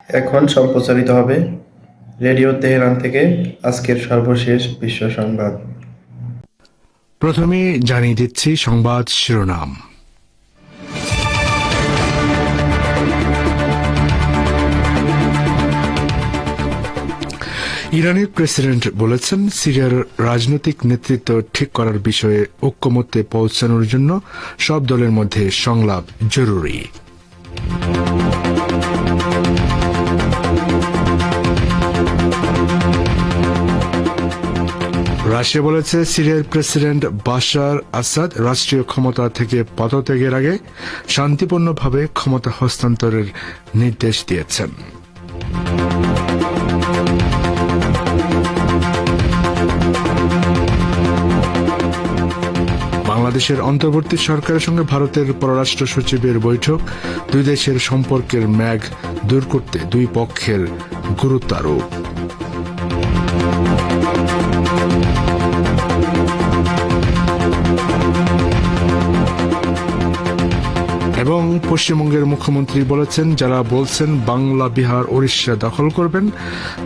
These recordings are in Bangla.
এখন সম্প্রচারিত হবে রেডিও তেহরান থেকে আজকের সর্বশেষ বিশ্ব সংবাদ। প্রথমে জানিয়ে দিচ্ছি সংবাদ শিরোনাম। ইরানের প্রেসিডেন্ট বলেছেন, সিরিয়ার রাজনৈতিক নেতৃত্ব ঠিক করার বিষয়ে ঐকমত্যে পৌঁছানোর জন্য সব দলের মধ্যে সংলাপ জরুরি। রাশিয়া বলেছে, সিরিয়ার প্রেসিডেন্ট বাশার আসাদ রাষ্ট্রীয় ক্ষমতা থেকে পদত্যাগের আগে শান্তিপূর্ণভাবে ক্ষমতা হস্তান্তরের নির্দেশ দিয়েছেন। বাংলাদেশের অন্তর্বর্তী সরকারের সঙ্গে ভারতের পররাষ্ট্র সচিবের বৈঠক, দুই দেশের সম্পর্কের মেঘ দূর করতে দুই পক্ষের গুরুত্ব আরোপ। এবং পশ্চিমবঙ্গের মুখ্যমন্ত্রী বলেছেন, যারা বলছেন বাংলা, বিহার, ওড়িশা দখল করবেন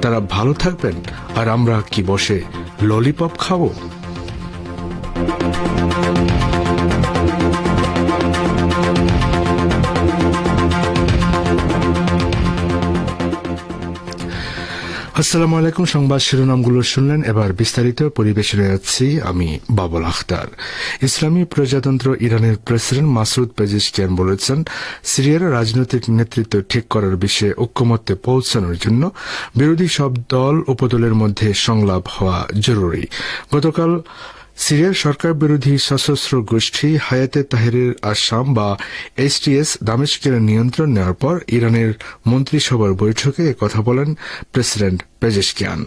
তারা ভালো থাকবেন, আর আমরা কি বসে ললিপপ খাবো? আসসালামু আলাইকুম। সংবাদ শিরোনামগুলো শুনলেন, এবার বিস্তারিত পরিবেশনে যাচ্ছি আমি বাবুল আখতার। ইসলামী প্রজাতন্ত্র ইরানের প্রেসিডেন্ট মাসুদ পেজিশকিয়ান বলেছেন, সিরিয়ার রাজনৈতিক নেতৃত্ব ঠিক করার বিষয়ে ঐকমত্যে পৌঁছানোর জন্য বিরোধী সব দল উপদলের মধ্যে সংলাপ হওয়া জরুরি। গতকাল সিরিয়ার সরকার বিরোধী সশস্ত্র গোষ্ঠী হায়াতে তাহরির আশাম বা এসটিএস দামেস্কের নিয়ন্ত্রণ নেওয়ার পর ইরানের মন্ত্রিসভার বৈঠকে একথা বলেন president Pezeshkian.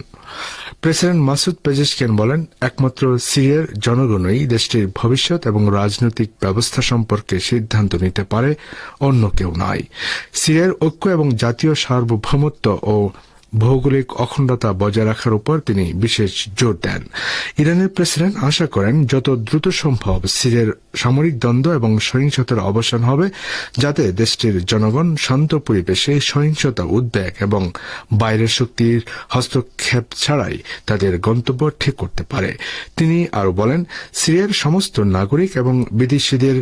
President Masoud Pezeshkian বলেন, একমাত্র সিরিয়ার জনগণই দেশটির ভবিষ্যৎ এবং রাজনৈতিক ব্যবস্থা সম্পর্কে সিদ্ধান্ত নিতে পারে, অন্য কেউ নয়। সিরিয়ার ঐক্য এবং জাতীয় সার্বভৌমত্ব ও ভৌগোলিক অখণ্ডতা বজায় রাখার উপর তিনি বিশেষ জোর দেন। ইরানের প্রেসিডেন্ট আশা করেন, যত দ্রুত সম্ভব সিরিয়ার সামরিক দ্বন্দ্ব এবং সহিংসতার অবসান হবে, যাতে দেশটির জনগণ শান্ত পরিবেশে সহিংসতা, উদ্বেগ এবং বাইরের শক্তির হস্তক্ষেপ ছাড়াই তাদের গন্তব্য ঠিক করতে পারে। তিনি আরও বলেন, সিরিয়ার সমস্ত নাগরিক এবং বিদেশিদের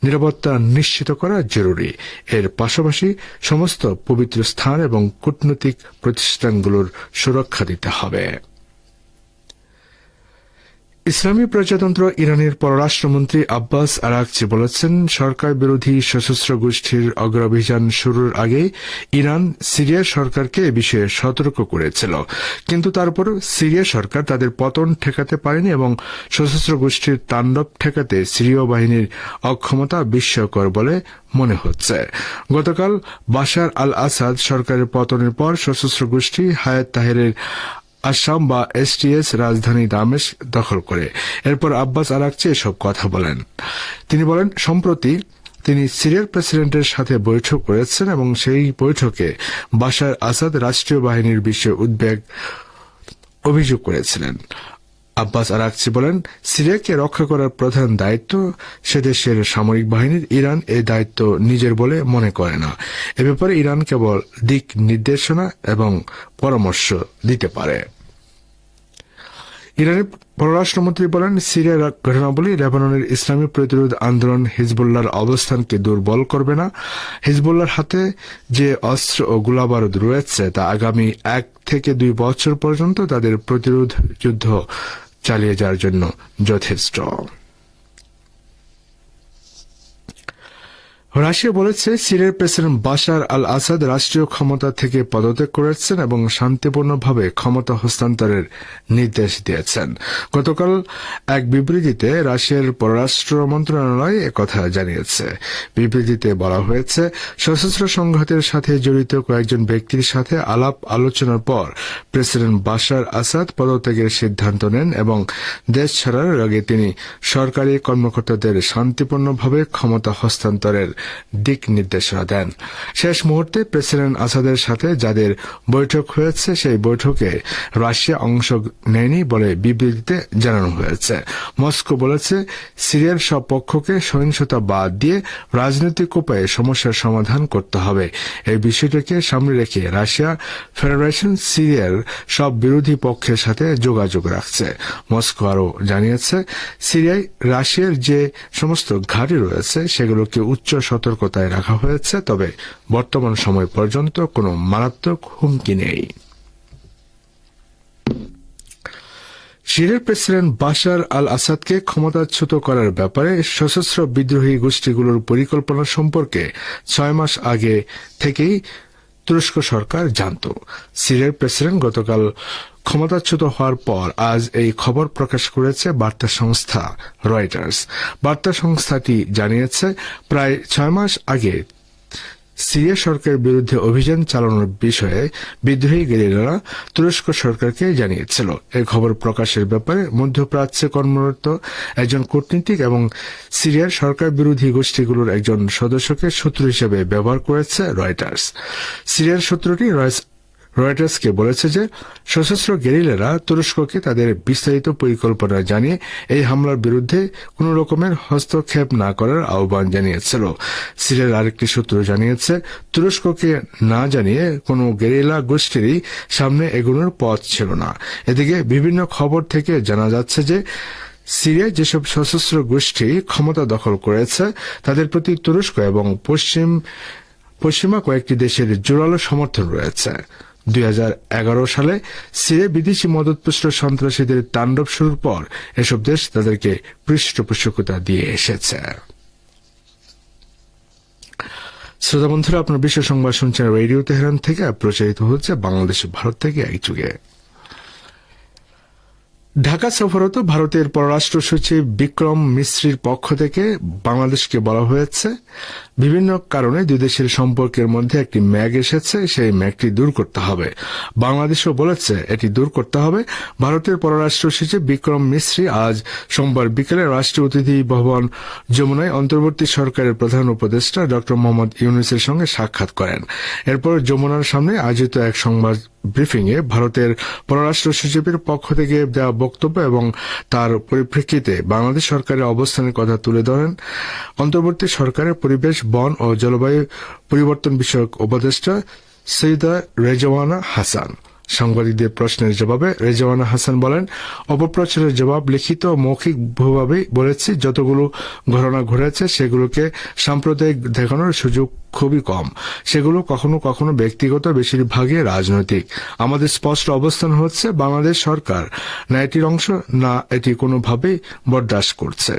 নিরাপত্তা নিশ্চিত করা জরুরি। এর পাশাপাশি সমস্ত পবিত্র স্থান এবং কূটনৈতিক প্রতিষ্ঠানগুলোর সুরক্ষা দিতে হবে। ইসলামী প্রজাতন্ত্র ইরানের পররাষ্ট্রমন্ত্রী আব্বাস আরাকচি বলেছেন, সরকার বিরোধী সশস্ত্র গোষ্ঠীর অগ্রাভিযান শুরুর আগে ইরান সিরিয়া সরকারকে এ বিষয়ে সতর্ক করেছিল, কিন্তু তারপর সিরিয়া সরকার তাদের পতন ঠেকাতে পারেনি এবং সশস্ত্র গোষ্ঠীর তাণ্ডব ঠেকাতে সিরীয় বাহিনীর অক্ষমতা বিস্ময়কর বলে মনে হচ্ছে। গতকাল বাশার আল আসাদ সরকারের পতনের পর সশস্ত্র গোষ্ঠী হায়াত তাহরির আসাম বা এসটিএস রাজধানী দামেস্ক দখল করে। এরপর আব্বাস আরাকচি এসব কথা বলেন। তিনি বলেন, সম্প্রতি তিনি সিরিয়ার প্রেসিডেন্টের সাথে বৈঠক করেছেন এবং সেই বৈঠকে বাশার আসাদ রাষ্ট্রীয় বাহিনীর বিষয়ে অভিযোগ করেছিলেন। আব্বাস আরাকচি বলেন, সিরিয়াকে রক্ষা করার প্রধান দায়িত্ব সে দেশের সামরিক বাহিনীর। ইরান এই দায়িত্ব নিজের বলে মনে করে না। এ ব্যাপারে ইরান কেবল দিক নির্দেশনা এবং পরামর্শ দিতে পারে। ইরানের পররাষ্ট্রমন্ত্রী বলেন, সিরিয়ার ঘটনাবলী লেবাননের ইসলামী প্রতিরোধ আন্দোলন হিজবুল্লাহর অবস্থানকে দুর্বল করবে না। হিজবুল্লাহর হাতে যে অস্ত্র ও গোলাবারুদ রয়েছে তা আগামী 1 থেকে 2 বছর পর্যন্ত তাদের প্রতিরোধ যুদ্ধ চালিয়ে যাওয়ার জন্য যথেষ্ট। রাশিয়া বলেছে, সিরিয়ার প্রেসিডেন্ট বাশার আল আসাদ রাষ্ট্রীয় ক্ষমতা থেকে পদত্যাগ করেছেন এবং শান্তিপূর্ণভাবে ক্ষমতা হস্তান্তরের নির্দেশ দিয়েছেন। গতকাল এক বিবৃতিতে রাশিয়ার পররাষ্ট্র মন্ত্রণালয় একথা জানিয়েছে। বিবৃতিতে বলা হয়েছে, সশস্ত্র সংঘাতের সাথে জড়িত কয়েকজন ব্যক্তির সাথে আলাপ আলোচনার পর প্রেসিডেন্ট বাশার আসাদ পদত্যাগের সিদ্ধান্ত নেন এবং দেশ ছাড়ার আগে তিনি সরকারি কর্মকর্তাদের শান্তিপূর্ণভাবে ক্ষমতা হস্তান্তরের দিক নির্দেশনা দেন। শেষ মুহূর্তে প্রেসিডেন্ট আসাদের সাথে যাদের বৈঠক হয়েছে সেই বৈঠকে রাশিয়া অংশ নেয়নি বলে বিবৃতিতে জানানো হয়েছে। মস্কো বলেছে সিরিয়ার সব পক্ষকে সহিংসতা বাদ দিয়ে রাজনৈতিক উপায়ে সমস্যার সমাধান করতে হবে। এই বিষয়টিকে সামনে রেখে রাশিয়া ফেডারেশন সিরিয়ার সব বিরোধী পক্ষের সাথে যোগাযোগ রাখছে। মস্কো আরও জানিয়েছে সিরিয়ায় রাশিয়ার যে সমস্ত ঘাঁটি রয়েছে সেগুলোকে উচ্চ সতর্কতায় রাখা হয়েছে, তবে বর্তমান সময় পর্যন্ত কোনো মারাত্মক হুমকি নেই। সিরিয়ার প্রেসিডেন্ট বাশার আল আসাদকে ক্ষমতাচ্যুত করার ব্যাপারে সশস্ত্র বিদ্রোহী গোষ্ঠীগুলোর পরিকল্পনা সম্পর্কে 6 মাস আগে থেকেই তুরস্ক সরকার জানত। সিরিয়ার প্রেসিডেন্ট গতকাল ক্ষমতাচ্যুত হওয়ার পর আজ এই খবর প্রকাশ করেছে বার্তা সংস্থা রয়টার্স। বার্তা সংস্থাটি জানিয়েছে প্রায় 6 মাস আগে সিরিয়া সরকারের বিরুদ্ধে অভিযান চালানোর বিষয়ে বিদ্রোহী গেরিলারা তুরস্ক সরকারকে জানিয়েছিল। এই খবর প্রকাশের ব্যাপারে মধ্যপ্রাচ্যে কর্মরত একজন কূটনীতিক এবং সিরিয়ার সরকার বিরোধী গোষ্ঠীগুলোর একজন সদস্যকে শত্রু হিসেবে ব্যবহার করেছে রয়টার্স। সিরিয়ার সূত্রটি রয়টার্সকে বলেছে যে সশস্ত্র গেরিলারা তুরস্ককে তাদের বিস্তারিত পরিকল্পনা জানিয়ে এই হামলার বিরুদ্ধে কোনো রকমের হস্তক্ষেপ না করার আহ্বান জানিয়েছিল। সিরিয়ার আরেকটি সূত্র জানিয়েছে তুরস্ককে না জানিয়ে কোনো গেরিলা গোষ্ঠীরই সামনে এগোনোর পথ ছিল না। এদিকে বিভিন্ন খবর থেকে জানা যাচ্ছে যে সিরিয়ায় যেসব সশস্ত্র গোষ্ঠী ক্ষমতা দখল করেছে তাদের প্রতি তুরস্ক এবং পশ্চিমা কয়েকটি দেশের জোরালো সমর্থন রয়েছে। 2011 সালে সিরিয়া বিদেশি মদতপুষ্ট সন্ত্রাসীদের তাণ্ডব শুরুর পর এসব দেশ তাদেরকে পৃষ্ঠপোষকতা দিয়ে এসেছে। শ্রোতা বন্ধুরা, আপনার বিশ্ব সংবাদ শুনছেন রেডিও তেহরান থেকে, প্রচারিত হচ্ছে বাংলাদেশ ভারত থেকে একযুগে। ঢাকা সফররত ভারতের পররাষ্ট্র সচিব বিক্রম মিশ্রির পক্ষ থেকে বাংলাদেশকে বলা হয়েছে বিভিন্ন কারণে দুই দেশের সম্পর্কের মধ্যে একটি ম্যাগ এসেছে, সেই ম্যাগটি দূর করতে হবে। বাংলাদেশও বলেছে এটি দূর করতে হবে। ভারতের পররাষ্ট্র সচিব বিক্রম মিশ্রি আজ সোমবার বিকেলে রাষ্ট্রীয় অতিথি ভবন যমুনায় অন্তর্বর্তী সরকারের প্রধান উপদেষ্টা ড মোহাম্মদ ইউনূসের সঙ্গে সাক্ষাৎ করেন। এরপর যমুনার সামনে আয়োজিত এক সংবাদ ব্রিফিংয়ে ভারতের পররাষ্ট্র সচিবের পক্ষ থেকে দেওয়া বক্তব্য এবং তার পরিপ্রেক্ষিতে বাংলাদেশ সরকারের অবস্থানের কথা তুলে ধরেন অন্তর্বর্তী সরকারের পরিবেশ, বন ও জলবায়ু পরিবর্তন বিষয়ক উপদেষ্টা সৈয়দা রেজওয়ানা হাসান। সাংবাদিকদের প্রশ্নের জবাবে রেজওয়ানা হাসান বলেন, অপপ্রচারের জবাব লিখিত ও মৌখিকভাবেই বলেছি। যতগুলো ঘটনা ঘটেছে সেগুলোকে সাম্প্রদায়িক দেখানোর সুযোগ খুবই কম। সেগুলো কখনো কখনো ব্যক্তিগত, বেশিরভাগই রাজনৈতিক। আমাদের স্পষ্ট অবস্থান হচ্ছে বাংলাদেশ সরকার না এটির অংশ না এটি কোনোভাবেই বরদাস্ত করছে।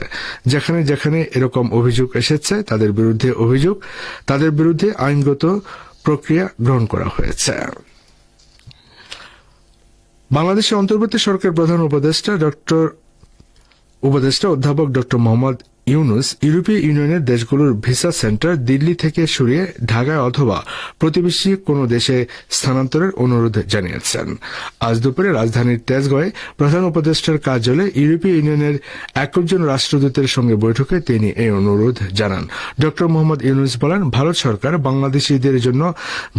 যেখানে যেখানে এরকম অভিযোগ এসেছে তাদের বিরুদ্ধে আইনগত প্রক্রিয়া গ্রহণ করা হয়েছে। বাংলাদেশের অন্তর্বর্তী সরকার প্রধান উপদেষ্টা অধ্যাপক ড মোহাম্মদ ইউনূস ইউরোপীয় ইউনিয়নের দেশগুলোর ভিসা সেন্টার দিল্লি থেকে সরিয়ে ঢাকায় অথবা প্রতিবেশী কোনো দেশে স্থানান্তরের অনুরোধ জানিয়েছেন। আজ দুপুরে রাজধানীর তেজগাঁওয়ে প্রধান উপদেষ্টার কার্যালয়ে ইউরোপীয় ইউনিয়নের 21 জন রাষ্ট্রদূতের সঙ্গে বৈঠকে তিনি এই অনুরোধ জানান। ড মোহাম্মদ ইউনূস বলেন, ভারত সরকার বাংলাদেশিদের জন্য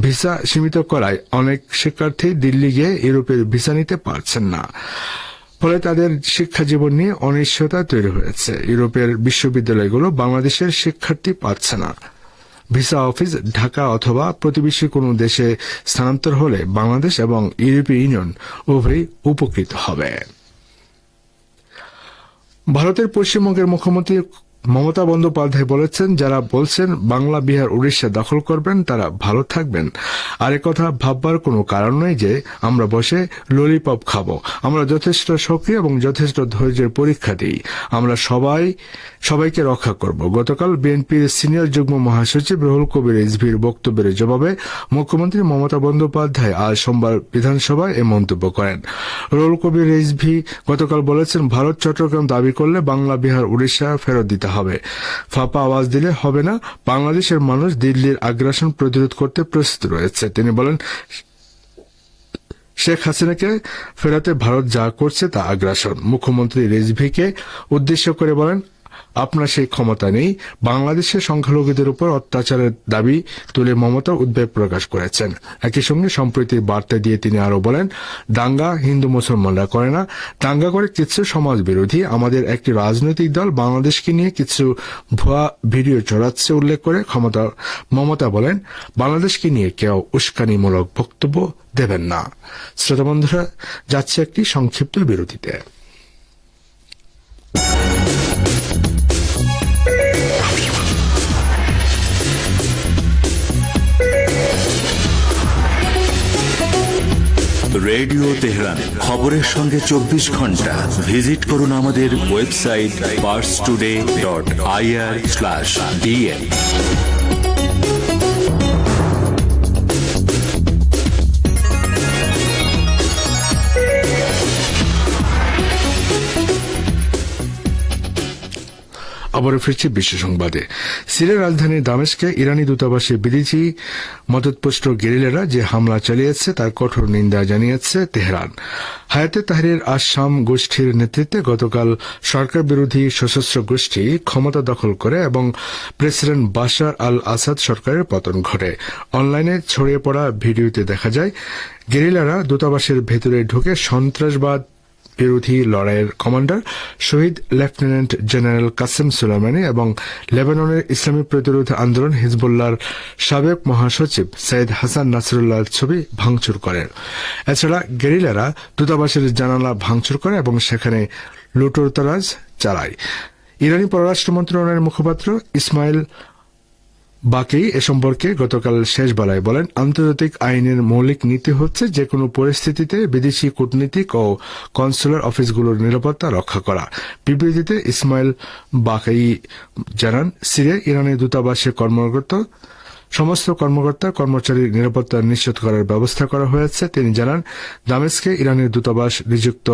ভিসা সীমিত করায় অনেক শিক্ষার্থী দিল্লি গিয়ে ইউরোপের ভিসা নিতে পারছেন না। ফলে তাদের শিক্ষা জীবন নিয়ে অনিশ্চয়তা তৈরি হয়েছে। ইউরোপের বিশ্ববিদ্যালয়গুলো বাংলাদেশের শিক্ষার্থী পাচ্ছে না। ভিসা অফিস ঢাকা অথবা প্রতিবেশী কোনো দেশে স্থানান্তর হলে বাংলাদেশ এবং ইউরোপীয় ইউনিয়ন উভয়ই উপকৃত হবে। ভারতের পশ্চিমবঙ্গের মুখ্যমন্ত্রী মমতা বন্দ্যোপাধ্যায় বলেছেন, যারা বলছেন বাংলা, বিহার, উড়িষ্যা দখল করবেন তারা ভালো থাকবেন। আর কথা ভাববার কোনো কারণ নেই যে আমরা বসে ললিপপ খাবো। আমরা যথেষ্ট সক্রিয় এবং যথেষ্ট ধৈর্যের পরীক্ষা দিই। আমরা সবাইকে রক্ষা করব। গতকাল বিএনপির সিনিয়র যুগ্ম মহাসচিব রুহুল কবির রিজভীর বক্তব্যের জবাবে মুখ্যমন্ত্রী মমতা বন্দ্যোপাধ্যায় আজ সোমবার বিধানসভায় এ মন্তব্য করেন। রুহুল কবির রিজভী গতকাল বলেছেন, ভারত চট্টগ্রাম দাবি করলে বাংলা, বিহার, উড়িষ্যা ফেরত দিতে হবে। ফাঁপা আওয়াজ দিলে হবে না। বাংলাদেশের মানুষ দিল্লির আগ্রাসন প্রতিরোধ করতে প্রস্তুত রয়েছে। তিনি বলেন, শেখ হাসিনাকে ফেরাতে ভারত যা করছে তা আগ্রাসন। মুখ্যমন্ত্রী রিজভীকে উদ্দেশ্য করে বলেন, আপনার সেই ক্ষমতা নেই, বাংলাদেশের সংখ্যালঘুদের উপর অত্যাচারের দাবি তুলে মমতা উদ্বেগ প্রকাশ করেছেন। একই সঙ্গে সম্প্রীতির বার্তা দিয়ে তিনি আরো বলেন, দাঙ্গা হিন্দু মুসলমানরা করে না, দাঙ্গা করে কিছু সমাজ বিরোধী আমাদের একটি রাজনৈতিক দল বাংলাদেশকে নিয়ে কিছু ভুয়া ভিডিও ছড়াচ্ছে উল্লেখ করে মমতা বলেন, বাংলাদেশকে নিয়ে কেউ উস্কানিমূলক বক্তব্য দেবেন না। শ্রোতা বন্ধুরা, যাচ্ছে একটি সংক্ষিপ্ত বিরতিতে। রেডিও তেহরান, খবরের সঙ্গে 24 ঘন্টা। ভিজিট করুন আমাদের ওয়েবসাইট parstoday.ir/dn। আবারও ফিরছি বিশ্ব সংবাদে। সিরিয়ার রাজধানী দামেস্কে ইরানি দূতাবাসে বিদেশি মদতপুষ্ট গেরিলারা যে হামলা চালিয়েছে তার কঠোর নিন্দা জানিয়েছে তেহরান। হায়াতে তাহরির আশ-শাম গোষ্ঠীর নেতৃত্বে গতকাল সরকার বিরোধী সশস্ত্র গোষ্ঠী ক্ষমতা দখল করে এবং প্রেসিডেন্ট বাশার আল আসাদ সরকারের পতন ঘটে। অনলাইনে ছড়িয়ে পড়া ভিডিওতে দেখা যায় গেরিলারা দূতাবাসের ভেতরে ঢুকে সন্ত্রাসবাদ বিরোধী লড়াইয়ের কমান্ডার শহীদ লেফটেন্যান্ট জেনারেল কাসেম সুলাইমানি এবং লেবাননের ইসলামী প্রতিরোধ আন্দোলন হিজবুল্লাহর সাবেক মহাসচিব সৈয়দ হাসান নাসরুল্লাহর ছবি ভাঙচুর করেন। এছাড়া গেরিলারা দূতাবাসের জানালা ভাঙচুর করে এবং সেখানে লুটোতরাজ চালায়। ইরানি পররাষ্ট্র মন্ত্রণালয়ের মুখপাত্র ইসমাইল বাকি এ সম্পর্কে গতকাল শেষ বেলায় বলেন, আন্তর্জাতিক আইনের মৌলিক নীতি হচ্ছে যে কোনো পরিস্থিতিতে বিদেশি কূটনীতিক ও কনসুলার অফিসগুলোর নিরাপত্তা রক্ষা করা। বিবৃতিতে ইসমাইল বাকি জানান, সিরিয়া ইরানের দূতাবাসে সমস্ত কর্মকর্তা কর্মচারীর নিরাপত্তা নিশ্চিত করার ব্যবস্থা করা হয়েছে। তিনি জানান, দামেস্কে ইরানের দূতাবাস নিযুক্ত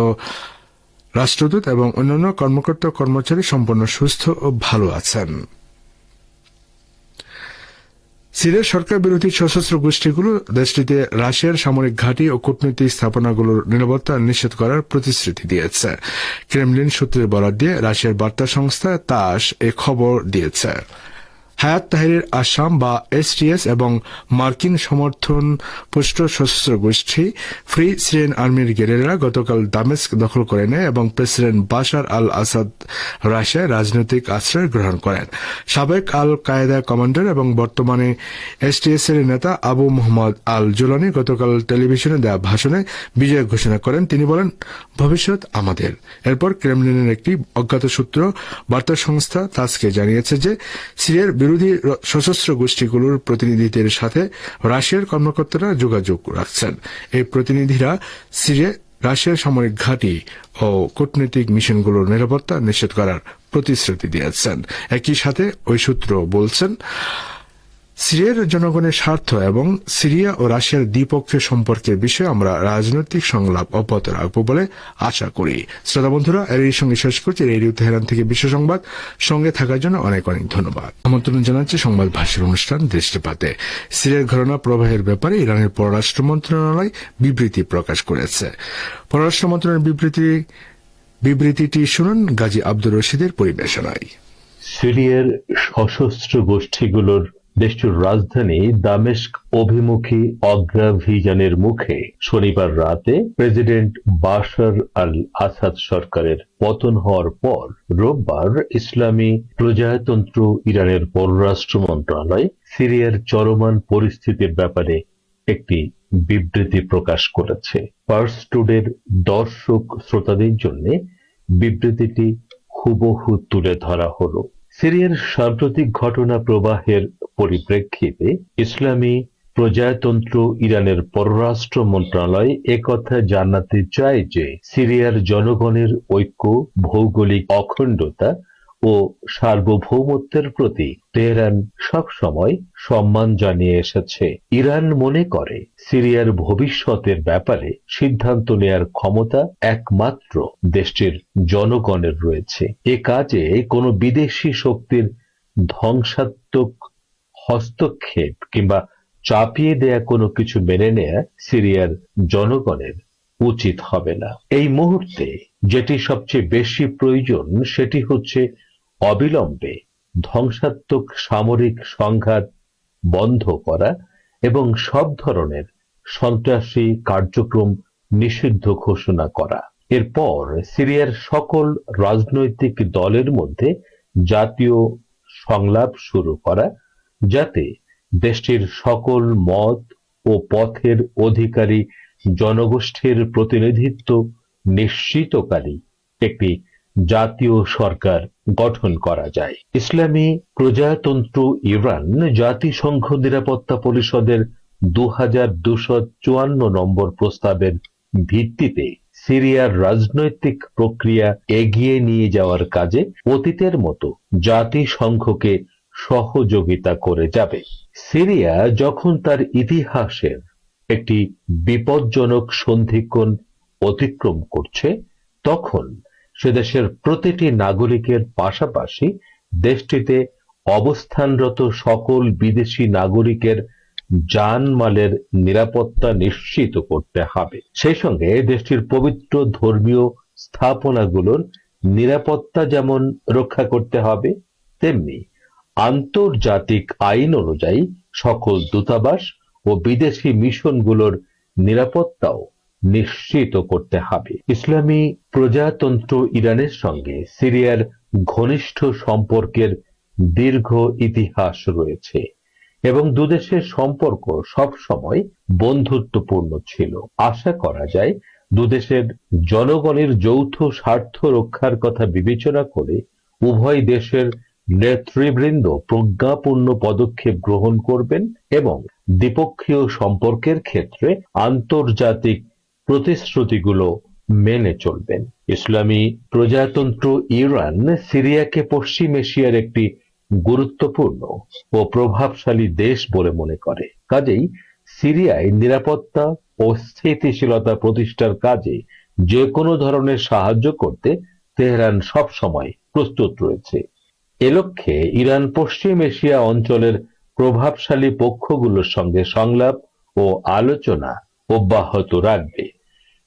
রাষ্ট্রদূত এবং অন্যান্য কর্মকর্তা কর্মচারী সম্পূর্ণ সুস্থ ও ভালো আছেন। সিরিয়ার সরকার বিরোধী সশস্ত্র গোষ্ঠীগুলো দেশটিতে রাশিয়ার সামরিক ঘাঁটি ও কূটনৈতিক স্থাপনাগুলোর নিরাপত্তা নিশ্চিত করার প্রতিশ্রুতি দিয়েছে। ক্রেমলিন সূত্রের বরাত দিয়ে রাশিয়ার বার্তা সংস্থা তাস এ খবর দিয়েছে। হায়াত তাহরির আসাম বা এসটিএস এবং মার্কিন সমর্থন পুষ্ট সশস্ত্র গোষ্ঠী ফ্রি সিরিয়ান আর্মির গেরিলারা গতকাল দামেস্ক দখল করে নেয় এবং প্রেসিডেন্ট বাশার আল আসাদ রাশিয়ায় রাজনৈতিক আশ্রয় গ্রহণ করেন। সাবেক আল কায়েদা কমান্ডার এবং বর্তমানে এসটিএস এর নেতা আবু মোহাম্মদ আল জুলানি গতকাল টেলিভিশনে দেওয়া ভাষণে বিজয় ঘোষণা করেন। তিনি বলেন, ভবিষ্যৎ আমাদের। এরপর ক্রেমলিনের একটি অজ্ঞাত সূত্র বার্তা সংস্থা তাসকে জানিয়েছে যে সিরিয়ার বিরোধী সশস্ত্র গোষ্ঠীগুলোর প্রতিনিধিদের সাথে রাশিয়ার কর্মকর্তারা যোগাযোগ রাখছেন। এই প্রতিনিধিরা সিরিয়ায় রাশিয়ার সামরিক ঘাঁটি ও কূটনৈতিক মিশনগুলোর নিরাপত্তা নিশ্চিত করার প্রতিশ্রুতি দিয়েছেন। একই সাথে ওই সূত্র বলছেন, সিরিয়ার জনগণের স্বার্থ এবং সিরিয়া ও রাশিয়ার দ্বিপক্ষীয় সম্পর্কের বিষয়ে আমরা রাজনৈতিক সংলাপ অব্যাহত রাখব বলে আশা করি। শ্রোতা বন্ধুরা, এর সঙ্গে শেষ করছি রেডিও তেহরান থেকে বিশ্ব সংবাদ। সঙ্গে থাকার জন্য অনেক অনেক ধন্যবাদ। আমন্ত্রণ জানাচ্ছি সংবাদ ভাষার অনুষ্ঠান দৃষ্টিপাতে। সিরিয়ার ঘটনা প্রবাহের ব্যাপারে ইরানের পররাষ্ট্র মন্ত্রণালয় বিবৃতি প্রকাশ করেছে। পররাষ্ট্র মন্ত্রণালয়ের বিবৃতিটি শুনুন গাজী আব্দুর রশিদের পরিবেশনায়। সিরিয়ার সশস্ত্র গোষ্ঠীগুলোর দেশটির রাজধানী দামেস্ক অভিমুখী অগ্রাভিযানের মুখে শনিবার রাতে প্রেসিডেন্ট বাশার আল আসাদ সরকারের পতন হওয়ার পর রোববার ইসলামী প্রজাতন্ত্র ইরানের পররাষ্ট্র মন্ত্রণালয় সিরিয়ার চলমান পরিস্থিতির ব্যাপারে একটি বিবৃতি প্রকাশ করেছে। পার্স টুডের দর্শক শ্রোতাদের জন্য বিবৃতিটি হুবহু তুলে ধরা হলো। সিরিয়ার সাম্প্রতিক ঘটনা প্রবাহের পরিপ্রেক্ষিতে ইসলামী প্রজাতন্ত্র ইরানের পররাষ্ট্র মন্ত্রণালয় একথা জানাতে চায় যে সিরিয়ার জনগণের ঐক্য, ভৌগোলিক অখণ্ডতা ও সার্বভৌমত্বের প্রতি তেহরান সবসময় সম্মান জানিয়ে এসেছে। ইরান মনে করে সিরিয়ার ভবিষ্যতের ব্যাপারে সিদ্ধান্ত নেয়ার ক্ষমতা একমাত্র দেশটির জনগণের রয়েছে। এ কাজে কোনো বিদেশি শক্তির ধ্বংসাত্মক হস্তক্ষেপ কিংবা চাপিয়ে দেয়া কোনো কিছু মেনে নেয়া সিরিয়ার জনগণের উচিত হবে না। এই মুহূর্তে যেটি সবচেয়ে বেশি প্রয়োজন সেটি হচ্ছে অবিলম্বে ধ্বংসাত্মক সামরিক সংঘাত বন্ধ করা এবং সব ধরনের সন্ত্রাসী কার্যক্রম নিষিদ্ধ ঘোষণা করা। এরপর সিরিয়ার সকল রাজনৈতিক দলের মধ্যে জাতীয় সংলাপ শুরু করা, যাতে দেশটির সকল মত ও পথের অধিকারী জনগোষ্ঠীর প্রতিনিধিত্ব নিশ্চিতকারী একটি জাতীয় সরকার গঠন করা যায়। ইসলামী প্রজাতন্ত্র ইরান জাতিসংঘ নিরাপত্তা পরিষদের 2254 নম্বর প্রস্তাবের ভিত্তিতে সিরিয়ার রাজনৈতিক প্রক্রিয়া এগিয়ে নিয়ে যাওয়ার কাজে অতীতের মতো জাতিসংঘকে সহযোগিতা করে যাবে। সিরিয়া যখন তার ইতিহাসের একটি বিপজ্জনক সন্ধিক্ষণ অতিক্রম করছে, তখন সে দেশের প্রতিটি নাগরিকের পাশাপাশি দেশটিতে অবস্থানরত সকল বিদেশি নাগরিকের জানমালের নিরাপত্তা নিশ্চিত করতে হবে। সেই সঙ্গে দেশটির পবিত্র ধর্মীয় স্থাপনাগুলোর নিরাপত্তা যেমন রক্ষা করতে হবে, তেমনি আন্তর্জাতিক আইন অনুযায়ী সকল দূতাবাস ও বিদেশি মিশনগুলোর নিরাপত্তাও নিশ্চিত করতে হবে। ইসলামী প্রজাতন্ত্র ইরানের সঙ্গে সিরিয়ার ঘনিষ্ঠ সম্পর্কের দীর্ঘ ইতিহাস রয়েছে এবং দুদেশের সম্পর্ক সবসময় বন্ধুত্বপূর্ণ ছিল। আশা করা যায় দুদেশের জনগণের যৌথ স্বার্থ রক্ষার কথা বিবেচনা করে উভয় দেশের নেতৃবৃন্দ প্রজ্ঞাপূর্ণ পদক্ষেপ গ্রহণ করবেন এবং দ্বিপক্ষীয় সম্পর্কের ক্ষেত্রে আন্তর্জাতিক প্রতিশ্রুতিগুলো মেনে চলবেন। ইসলামী প্রজাতন্ত্র ইরান সিরিয়াকে পশ্চিম এশিয়ার একটি গুরুত্বপূর্ণ ও প্রভাবশালী দেশ বলে মনে করে। কাজেই সিরিয়ায় নিরাপত্তা ও স্থিতিশীলতা প্রতিষ্ঠার কাজে যে কোনো ধরনের সাহায্য করতে তেহরান সব সময় প্রস্তুত রয়েছে। এ লক্ষ্যে ইরান পশ্চিম এশিয়া অঞ্চলের প্রভাবশালী পক্ষগুলোর সঙ্গে সংলাপ ও আলোচনা অব্যাহত রাখবে।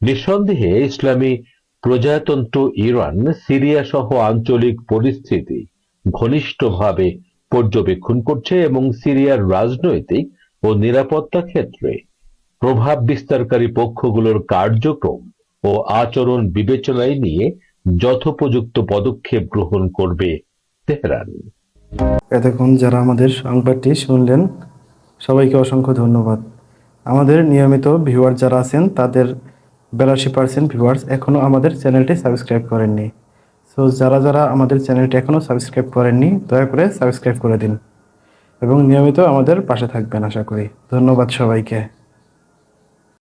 নিঃসন্দেহে ইসলামী প্রজাতন্ত্র ইরান সিরিয়া সহ আঞ্চলিক পরিস্থিতি ঘনিষ্ঠভাবে পর্যবেক্ষণ করছে এবং সিরিয়ার রাজনৈতিক ও নিরাপত্তা ক্ষেত্রে প্রভাব বিস্তারকারী পক্ষগুলোর কার্যক্রম ও আচরণ বিবেচনায় নিয়ে যথোপযুক্ত পদক্ষেপ গ্রহণ করবে তেহরান। এতক্ষণ যারা আমাদের সংবাদটি শুনলেন, সবাইকে অসংখ্য ধন্যবাদ। আমাদের নিয়মিত ভিউয়ার যারা আছেন তাদের 82% ভিউয়ার্স এখনও আমাদের চ্যানেলটি সাবস্ক্রাইব করেননি। সো যারা যারা আমাদের চ্যানেলটি এখনও সাবস্ক্রাইব করেননি, দয়া করে সাবস্ক্রাইব করে দিন এবং নিয়মিত আমাদের পাশে থাকবেন আশা করি। ধন্যবাদ সবাইকে।